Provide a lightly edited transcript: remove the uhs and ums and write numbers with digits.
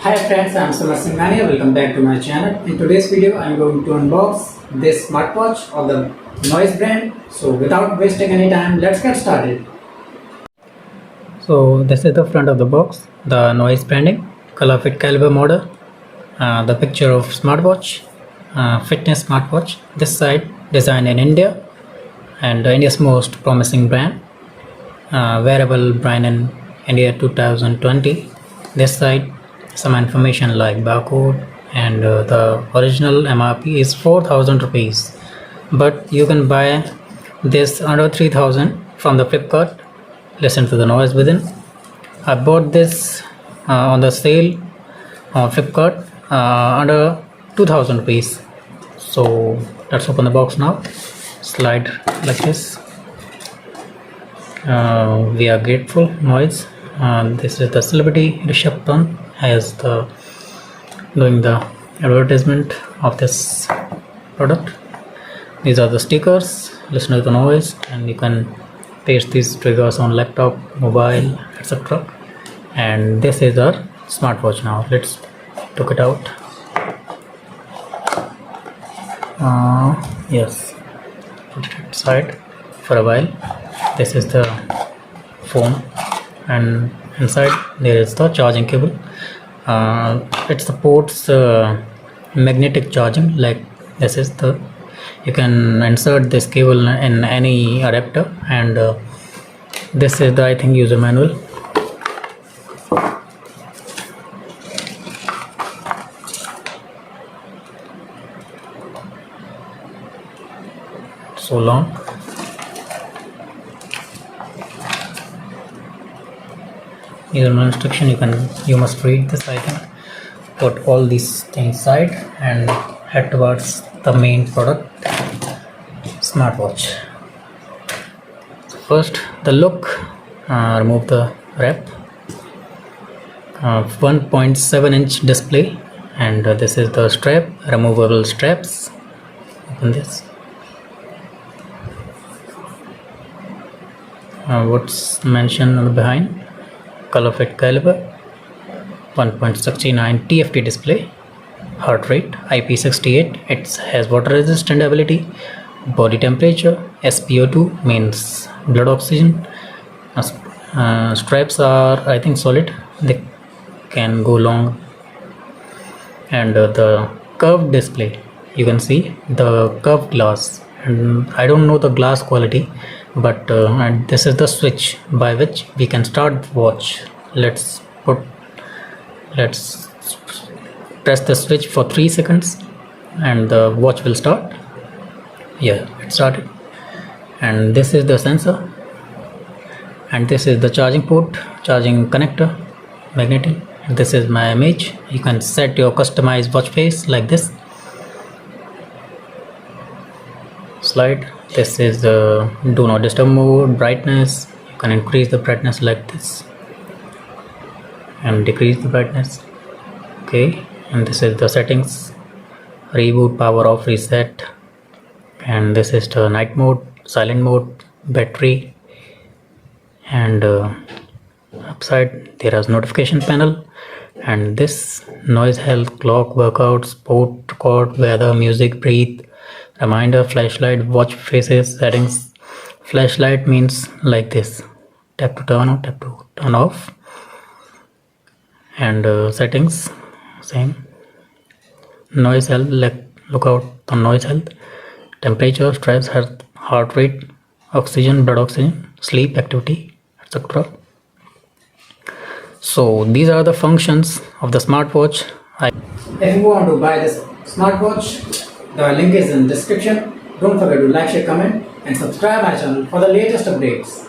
Hi friends, I am Sumar. Welcome back to my channel. In today's video, I am going to unbox this smartwatch of the Noise brand. So without wasting any time, let's get started. So this is the front of the box, the Noise branding, ColorFit caliber model, the picture of smartwatch, fitness smartwatch. This side designed in India and India's most promising brand, wearable brand in India 2020. This side some information like barcode and the original MRP is 4,000 rupees, but you can buy this under 3,000 from the Flipkart. Listen to the noise within. I bought this on the sale on Flipkart under 2,000 rupees. So let's open the box now. Slide like this. We are grateful noise. This is the celebrity Rishabh Pant has doing the advertisement of this product. These are the stickers. Listen to the noise, and you can paste these triggers on laptop, mobile, etc. And this is our smartwatch. Now let's take it out. Yes, put it aside for a while. This is the phone, and inside there is the charging cable. It supports magnetic charging. Like this is the, you can insert this cable in any adapter, and this is the, I think, user manual. So long. Here is an instruction. You must read this. I think put all these things aside and head towards the main product, smartwatch. So first, the look. Remove the wrap. 1.7-inch display, and this is the strap. Removable straps. Open this. What's mentioned on the behind? ColorFit caliber, 1.69 TFT display, heart rate IP68, it has water resistant ability, body temperature, SpO2 means blood oxygen. Straps are, I think, solid, they can go long, and the curved display, you can see the curved glass, and I don't know the glass quality, but and this is the switch by which we can start watch. Let's press the switch for 3 seconds and the watch will start. Yeah, it started. And this is the sensor, and this is the charging port, charging connector, magnetic. This is my image. You can set your customized watch face like this. Slide. This is the do not disturb mode, brightness. You can increase the brightness like this and decrease the brightness. Okay, and this is the settings, reboot, power off, reset, and this is the night mode, silent mode, battery, and upside there is notification panel, and this noise, health, clock, workout, sport, record, weather, music, breathe, reminder, flashlight, watch faces, settings. Flashlight means like this, tap to turn on, tap to turn off, and settings same. Noise health, look out on noise health, temperature, stress, heart rate, oxygen, blood oxygen, sleep, activity, etc. So these are the functions of the smartwatch. If you want to buy this smartwatch, the link is in description. Don't forget to like, share, comment and subscribe my channel for the latest updates.